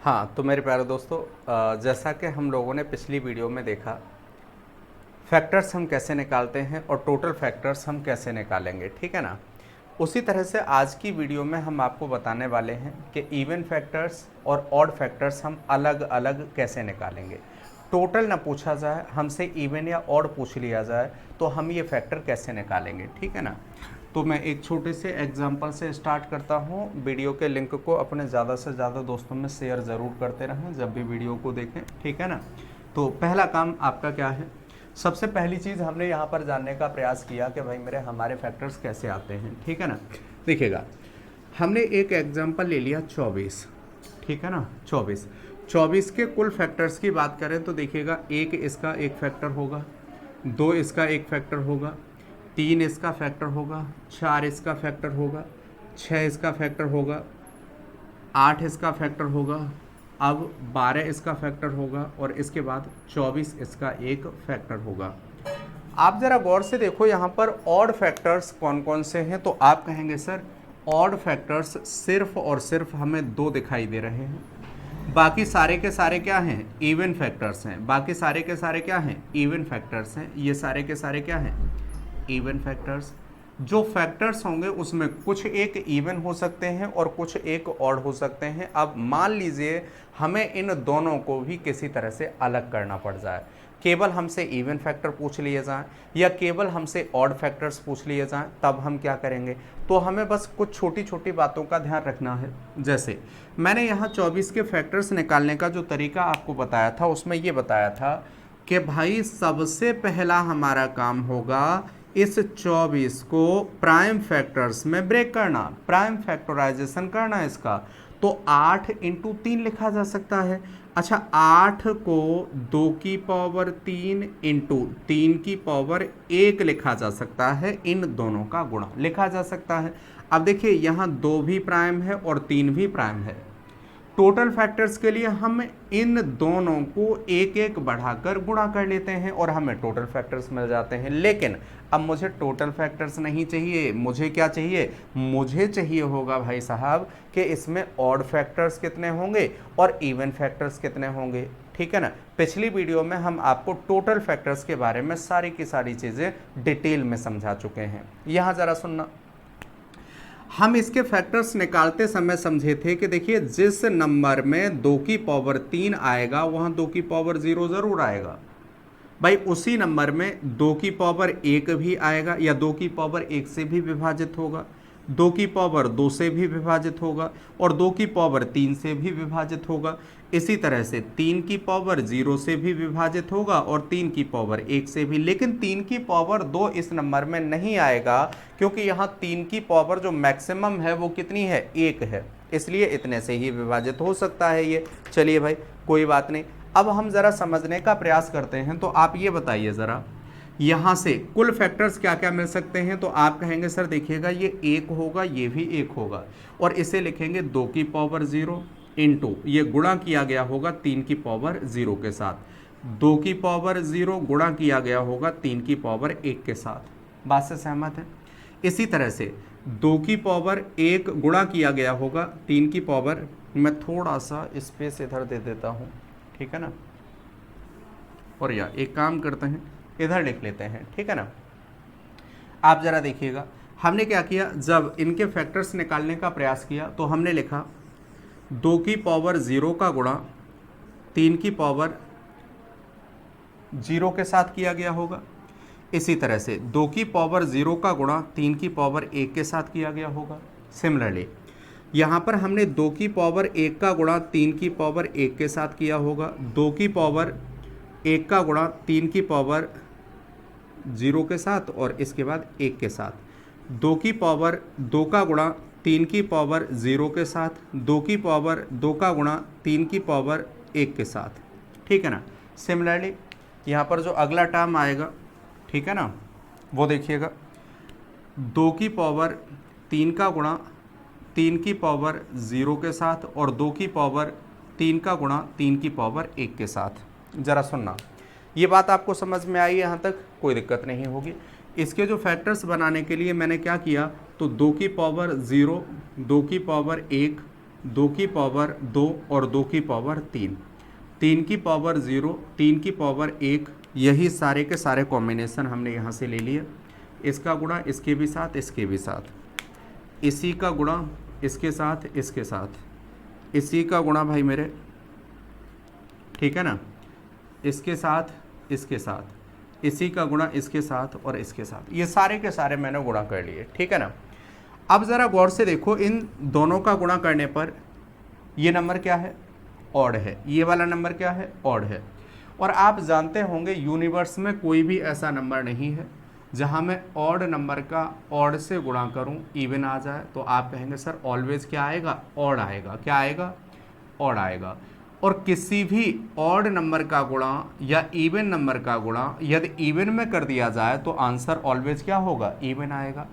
हाँ, तो मेरे प्यारे दोस्तों, जैसा कि हम लोगों ने पिछली वीडियो में देखा, फैक्टर्स हम कैसे निकालते हैं और टोटल फैक्टर्स हम कैसे निकालेंगे, ठीक है ना। उसी तरह से आज की वीडियो में हम आपको बताने वाले हैं कि इवन फैक्टर्स और ऑड फैक्टर्स हम अलग अलग कैसे निकालेंगे। टोटल ना पूछा जाए, हमसे इवन या ऑड पूछ लिया जाए तो हम ये फैक्टर कैसे निकालेंगे, ठीक है ना। तो मैं एक छोटे से एग्जांपल से स्टार्ट करता हूँ। वीडियो के लिंक को अपने ज़्यादा से ज़्यादा दोस्तों में शेयर ज़रूर करते रहें जब भी वीडियो को देखें, ठीक है ना। तो पहला काम आपका क्या है, सबसे पहली चीज़ हमने यहाँ पर जानने का प्रयास किया कि भाई मेरे हमारे फैक्टर्स कैसे आते हैं, ठीक है ना। देखिएगा, हमने एक एग्जांपल ले लिया 24, ठीक है ना। 24 के कुल फैक्टर्स की बात करें तो देखिएगा, एक इसका एक फैक्टर होगा, दो इसका एक फैक्टर होगा, तीन इसका फैक्टर होगा, चार इसका फैक्टर होगा, छः इसका फैक्टर होगा, आठ इसका फैक्टर होगा, अब 12 इसका फैक्टर होगा और इसके बाद 24 इसका एक फैक्टर होगा। आप ज़रा गौर से देखो यहाँ पर ऑड फैक्टर्स कौन कौन से हैं, तो आप कहेंगे सर ऑड फैक्टर्स सिर्फ और सिर्फ हमें दो दिखाई दे रहे हैं, बाकी सारे के सारे क्या हैं, इवन फैक्टर्स हैं। बाकी सारे के सारे क्या हैं, इवन फैक्टर्स हैं। ये सारे के सारे क्या हैं, इवन फैक्टर्स। जो फैक्टर्स होंगे उसमें कुछ एक इवन हो सकते हैं और कुछ एक ऑड हो सकते हैं। अब मान लीजिए हमें इन दोनों को भी किसी तरह से अलग करना पड़ जाए, केवल हमसे इवन फैक्टर पूछ लिए जाएं या केवल हमसे ऑड फैक्टर्स पूछ लिए जाएं, तब हम क्या करेंगे। तो हमें बस कुछ छोटी छोटी बातों का ध्यान रखना है। जैसे मैंने यहाँ 24 के फैक्टर्स निकालने का जो तरीका आपको बताया था, उसमें ये बताया था कि भाई सबसे पहला हमारा काम होगा इस 24 को प्राइम फैक्टर्स में ब्रेक करना, प्राइम फैक्टराइजेशन करना इसका। तो 8 इंटू 3 लिखा जा सकता है। अच्छा, 8 को 2 की पावर 3 इंटू 3 की पावर 1 लिखा जा सकता है। इन दोनों का गुणा लिखा जा सकता है। अब देखिए, यहाँ 2 भी प्राइम है और 3 भी प्राइम है। टोटल फैक्टर्स के लिए हम इन दोनों को एक एक बढ़ाकर गुणा कर लेते हैं और हमें टोटल फैक्टर्स मिल जाते हैं। लेकिन अब मुझे टोटल फैक्टर्स नहीं चाहिए, मुझे क्या चाहिए, मुझे चाहिए होगा भाई साहब कि इसमें ऑड फैक्टर्स कितने होंगे और इवन फैक्टर्स कितने होंगे, ठीक है ना। पिछली वीडियो में हम आपको टोटल फैक्टर्स के बारे में सारी की सारी चीज़ें डिटेल में समझा चुके हैं। यहाँ ज़रा सुनना, हम इसके फैक्टर्स निकालते समय समझे थे कि देखिए, जिस नंबर में 2 की पावर 3 आएगा वहाँ 2 की पावर 0 ज़रूर आएगा। भाई उसी नंबर में 2 की पावर 1 भी आएगा या 2 की पावर 1 से भी विभाजित होगा, 2 की पावर 2 से भी विभाजित होगा और 2 की पावर 3 से भी विभाजित होगा। इसी तरह से 3 की पावर 0 से भी विभाजित होगा और 3 की पावर 1 से भी। लेकिन 3 की पावर 2 इस नंबर में नहीं आएगा, क्योंकि यहाँ 3 की पावर जो मैक्सिमम है वो कितनी है, 1 है, इसलिए इतने से ही विभाजित हो सकता है ये। चलिए भाई, कोई बात नहीं। अब हम ज़रा समझने का प्रयास करते हैं। तो आप ये बताइए ज़रा, यहाँ से कुल फैक्टर्स क्या क्या मिल सकते हैं। तो आप कहेंगे सर देखिएगा, ये 1 होगा, ये भी 1 होगा और इसे लिखेंगे 2 की पावर 0 इंटू, ये गुणा किया गया होगा 3 की पावर 0 के साथ, 2 की पावर 0 गुणा किया गया होगा 3 की पावर 1 के साथ। बात से सहमत है। इसी तरह से 2 की पावर 1 गुणा किया गया होगा 3 की पावर, मैं थोड़ा सा स्पेस इधर दे देता हूँ, ठीक है ना, और या एक काम करते हैं, इधर लिख लेते हैं, ठीक है ना। आप ज़रा देखिएगा, हमने क्या किया, जब इनके फैक्टर्स निकालने का प्रयास किया तो हमने लिखा 2 की पावर 0 का गुणा 3 की पावर 0 के साथ किया गया होगा। इसी तरह से 2 की पावर 0 का गुणा 3 की पावर 1 के साथ किया गया होगा। सिमिलरली यहाँ पर हमने 2 की पावर 1 का गुणा 3 की पावर 1 के साथ किया होगा, 2 की पावर 1 का गुणा 3 की पावर 0 के साथ और इसके बाद 1 के साथ, 2 की पावर 2 का गुणा 3 की पावर 0 के साथ, 2 की पावर 2 का गुणा 3 की पावर 1 के साथ, ठीक है ना। सिमिलरली यहाँ पर जो अगला टर्म आएगा, ठीक है ना, वो देखिएगा, 2 की पावर 3 का गुणा 3 की पावर 0 के साथ और 2 की पावर 3 का गुणा 3 की पावर 1 के साथ। ज़रा सुनना, ये बात आपको समझ में आई, यहाँ तक कोई दिक्कत नहीं होगी। इसके जो फैक्टर्स बनाने के लिए मैंने क्या किया, तो 2 की पावर 0, 2 की पावर 1 2 की पावर 2 और 2 की पावर 3, 3 की पावर 0, 3 की पावर 1, यही सारे के सारे कॉम्बिनेशन हमने यहाँ से ले लिए। इसका गुणा इसके भी साथ, इसके भी साथ, इसी का गुणा इसके साथ, इसके साथ, इसी का गुणा भाई मेरे, ठीक है ना, इसके साथ, इसके साथ, इसी का गुणा इसके साथ और इसके साथ, ये सारे के सारे मैंने गुणा कर लिए, ठीक है ना। अब ज़रा गौर से देखो, इन दोनों का गुणा करने पर ये नंबर क्या है, ऑड है, ये वाला नंबर क्या है, ऑड है। और आप जानते होंगे यूनिवर्स में कोई भी ऐसा नंबर नहीं है जहां मैं ऑड नंबर का ऑड से गुणा करूं इवन आ जाए। तो आप कहेंगे सर ऑलवेज क्या आएगा, ऑड आएगा, क्या आएगा, ऑड आएगा। और किसी भी ऑड नंबर का गुणा या इवन नंबर का गुणा यदि इवन में कर दिया जाए तो आंसर ऑलवेज क्या होगा, इवन आएगा।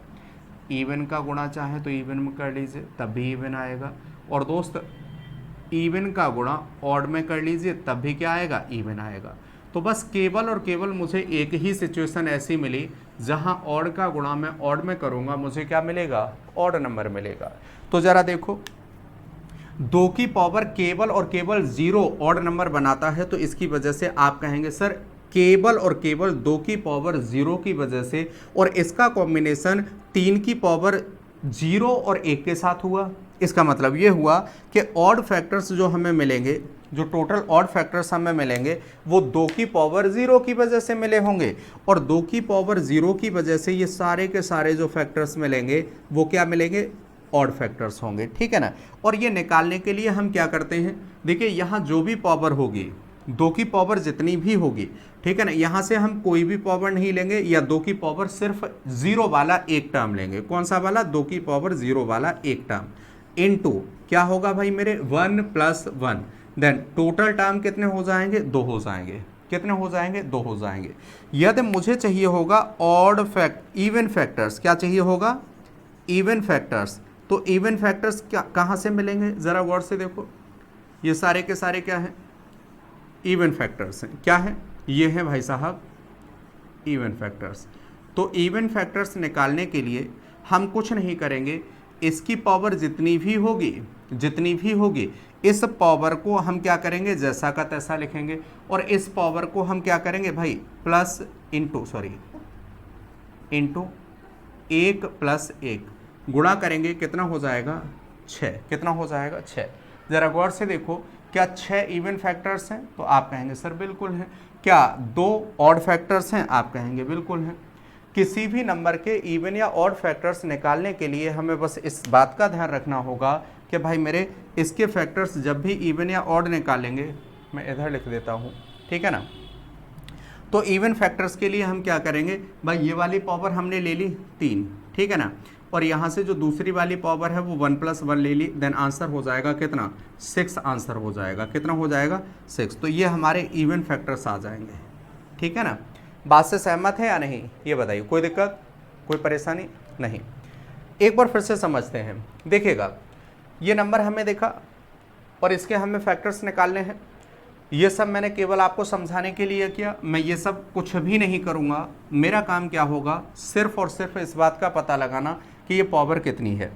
इवन का गुणा चाहे तो इवन में कर लीजिए तब भी इवन आएगा, और दोस्त इवन का गुणा ऑड में कर लीजिए तब भी क्या आएगा, इवन आएगा। तो बस केवल और केवल मुझे एक ही सिचुएशन ऐसी मिली जहां ऑड का गुणा मैं ऑड में करूंगा, मुझे क्या मिलेगा, ऑड नंबर मिलेगा। तो जरा देखो, 2 की पावर केवल और केवल 0 ऑड नंबर बनाता है, तो इसकी वजह से आप कहेंगे सर केवल और केवल 2 की पावर 0 की वजह से, और इसका कॉम्बिनेशन 3 की पावर 0 और 1 के साथ हुआ। इसका मतलब ये हुआ कि ऑड फैक्टर्स जो हमें मिलेंगे, जो टोटल ऑड फैक्टर्स हमें मिलेंगे वो 2 की पावर 0 की वजह से मिले होंगे, और 2 की पावर 0 की वजह से ये सारे के सारे जो फैक्टर्स मिलेंगे वो क्या मिलेंगे, ऑड फैक्टर्स होंगे, ठीक है ना। और ये निकालने के लिए हम क्या करते हैं, देखिए यहाँ जो भी पावर होगी, 2 की पावर जितनी भी होगी, ठीक है ना, यहाँ से हम कोई भी पावर नहीं लेंगे, या 2 की पावर सिर्फ 0 वाला एक टर्म लेंगे। कौन सा वाला, 2 की पावर 0 वाला एक टर्म, इनटू क्या होगा भाई मेरे, 1 + 1, देन टोटल टर्म कितने हो जाएंगे, 2 हो जाएंगे। कितने हो जाएंगे, 2 हो जाएंगे। यदि मुझे चाहिए होगा ऑड इवन फैक्टर्स, क्या चाहिए होगा, इवन फैक्टर्स, तो इवन फैक्टर्स क्या कहाँ से मिलेंगे, ज़रा गौर से देखो, ये सारे के सारे क्या हैं, इवन फैक्टर्स हैं। क्या है, ये हैं भाई साहब इवन फैक्टर्स। तो इवन फैक्टर्स निकालने के लिए हम कुछ नहीं करेंगे, इसकी पावर जितनी भी होगी इस पावर को हम क्या करेंगे, जैसा का तैसा लिखेंगे, और इस पावर को हम क्या करेंगे भाई, प्लस इंटू 1 + 1 गुणा करेंगे, कितना हो जाएगा, 6। कितना हो जाएगा, 6। ज़रा गौर से देखो, क्या 6 इवन फैक्टर्स हैं, तो आप कहेंगे सर बिल्कुल हैं। क्या 2 ऑड फैक्टर्स हैं, आप कहेंगे बिल्कुल हैं। किसी भी नंबर के इवन या ऑड फैक्टर्स निकालने के लिए हमें बस इस बात का ध्यान रखना होगा कि भाई मेरे इसके फैक्टर्स जब भी इवन या ऑड निकालेंगे, मैं इधर लिख देता हूँ, ठीक है ना। तो इवन फैक्टर्स के लिए हम क्या करेंगे भाई, ये वाली पावर हमने ले ली 3, ठीक है ना, और यहाँ से जो दूसरी वाली पावर है वो 1 + 1 ले ली, देन आंसर हो जाएगा कितना, 6 आंसर हो जाएगा। कितना हो जाएगा, 6। तो ये हमारे इवन फैक्टर्स आ जाएंगे, ठीक है ना। बात से सहमत है या नहीं, ये बताइए, कोई दिक्कत, कोई परेशानी नहीं। एक बार फिर से समझते हैं, देखिएगा ये नंबर हमें देखा और इसके हमें फैक्टर्स निकालने हैं। ये सब मैंने केवल आपको समझाने के लिए किया, मैं ये सब कुछ भी नहीं करूँगा। मेरा काम क्या होगा, सिर्फ और सिर्फ इस बात का पता लगाना कि ये पावर कितनी है।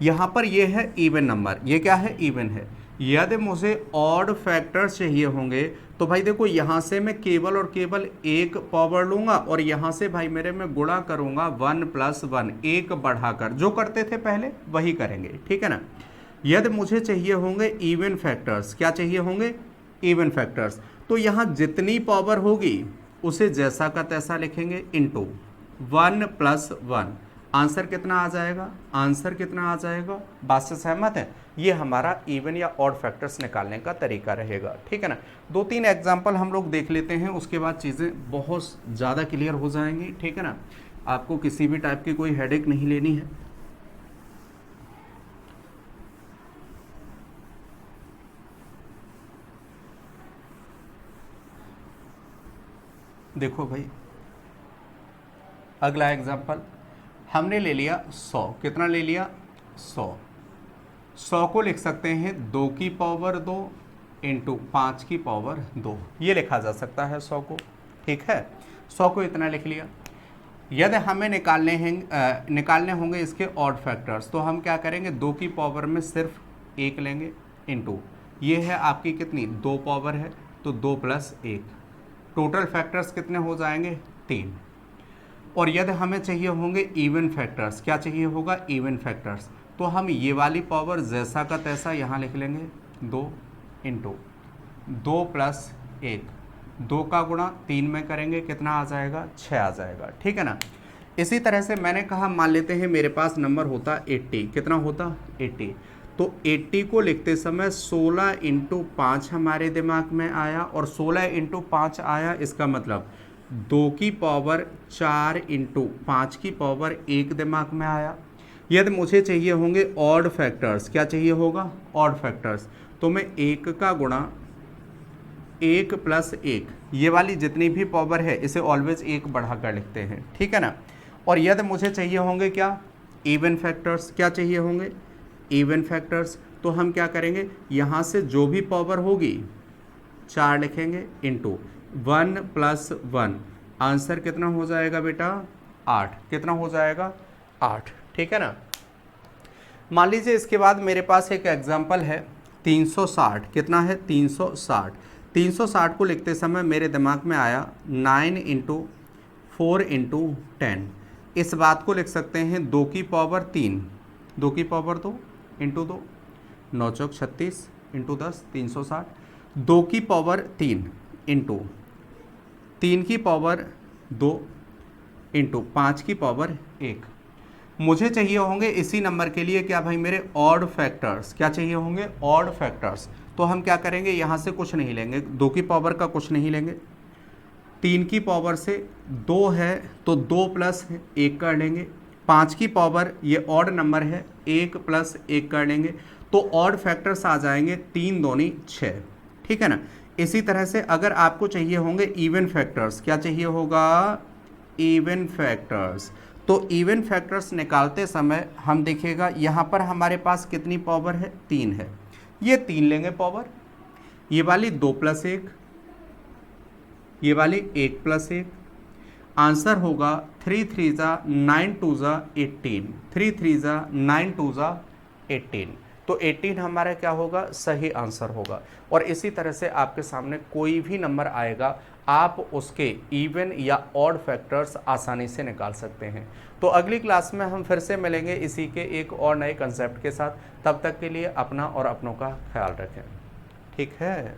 यहाँ पर ये है इवन नंबर, ये क्या है, इवन है। यदि मुझे ऑड फैक्टर्स चाहिए होंगे तो भाई देखो, यहाँ से मैं केवल और केवल एक पावर लूँगा और यहाँ से भाई मेरे में गुणा करूँगा 1 + 1, एक बढ़ाकर, जो करते थे पहले वही करेंगे, ठीक है ना। यदि मुझे चाहिए होंगे इवन फैक्टर्स, क्या चाहिए होंगे, इवन फैक्टर्स, तो यहाँ जितनी पावर होगी उसे जैसा का तैसा लिखेंगे, इनटू 1 + 1, आंसर कितना आ जाएगा, आंसर कितना आ जाएगा। बात से सहमत है, ये हमारा इवन या ऑड फैक्टर्स निकालने का तरीका रहेगा, ठीक है ना। 2-3 एग्जाम्पल हम लोग देख लेते हैं, उसके बाद चीज़ें बहुत ज़्यादा क्लियर हो जाएंगी, ठीक है ना। आपको किसी भी टाइप की कोई हेडेक नहीं लेनी है। देखो भाई, अगला एग्जाम्पल हमने ले लिया 100, कितना ले लिया, 100 को लिख सकते हैं 2 की पावर 2 इंटू 5 की पावर 2, ये लिखा जा सकता है 100 को, ठीक है। 100 को इतना लिख लिया। यदि हमें निकालने होंगे इसके ऑड फैक्टर्स, तो हम क्या करेंगे, 2 की पावर में सिर्फ 1 लेंगे इंटू ये है आपकी कितनी 2 पावर है तो 2 प्लस 1, टोटल फैक्टर्स कितने हो जाएंगे 3। और यदि हमें चाहिए होंगे इवन फैक्टर्स, क्या चाहिए होगा इवन फैक्टर्स, तो हम ये वाली पावर जैसा का तैसा यहाँ लिख लेंगे 2 इंटू 2 प्लस 1, 2 का गुणा 3 में करेंगे कितना आ जाएगा 6 आ जाएगा, ठीक है ना। इसी तरह से मैंने कहा मान लेते हैं मेरे पास नंबर होता 80, कितना होता 80, तो 80 को लिखते समय 16 इंटू 5 हमारे दिमाग में आया और 16 इंटू 5 आया, इसका मतलब 2 की पावर 4 इंटू 5 की पावर 1 दिमाग में आया। यदि मुझे चाहिए होंगे ऑड फैक्टर्स, क्या चाहिए होगा ऑड फैक्टर्स, तो मैं 1 का गुणा 1 प्लस 1, ये वाली जितनी भी पावर है इसे ऑलवेज 1 बढ़ा कर लिखते हैं, ठीक है ना। और यदि मुझे चाहिए होंगे क्या इवन फैक्टर्स, क्या चाहिए होंगे इवन फैक्टर्स, तो हम क्या करेंगे यहाँ से जो भी पावर होगी 4 लिखेंगे इंटू 1 प्लस 1, आंसर कितना हो जाएगा बेटा 8, कितना हो जाएगा 8, ठीक है ना। मान लीजिए इसके बाद मेरे पास एक एग्जाम्पल है 360, कितना है 360, 360 को लिखते समय मेरे दिमाग में आया 9 इंटू 4 इंटू 10, इस बात को लिख सकते हैं 2 की पावर 3, 2 की पावर 2 इंटू 2, 9 चौक 36 इंटू 10 360, 2 की पावर 3 इंटू 3 की पावर 2 इंटू 5 की पावर 1। मुझे चाहिए होंगे इसी नंबर के लिए क्या भाई मेरे ऑड फैक्टर्स, क्या चाहिए होंगे ऑड फैक्टर्स, तो हम क्या करेंगे यहाँ से कुछ नहीं लेंगे, 2 की पावर का कुछ नहीं लेंगे, 3 की पावर से 2 है तो 2 प्लस 1 कर लेंगे, 5 की पावर ये ऑड नंबर है 1 प्लस 1 कर लेंगे, तो ऑड फैक्टर्स आ जाएंगे 3 दूनी 6, ठीक है ना। इसी तरह से अगर आपको चाहिए होंगे इवन फैक्टर्स, क्या चाहिए होगा इवन फैक्टर्स, तो इवन फैक्टर्स निकालते समय हम देखिएगा यहाँ पर हमारे पास कितनी पावर है 3 है, ये 3 लेंगे पावर, ये वाली 2 प्लस 1, ये वाली 1 प्लस 1, आंसर होगा 3 3 जा 9 2 जा 18, 3 3 जा 9 2 जा 18, तो 18 हमारा क्या होगा सही आंसर होगा। और इसी तरह से आपके सामने कोई भी नंबर आएगा आप उसके इवन या ऑड फैक्टर्स आसानी से निकाल सकते हैं। तो अगली क्लास में हम फिर से मिलेंगे इसी के एक और नए कंसेप्ट के साथ, तब तक के लिए अपना और अपनों का ख्याल रखें, ठीक है।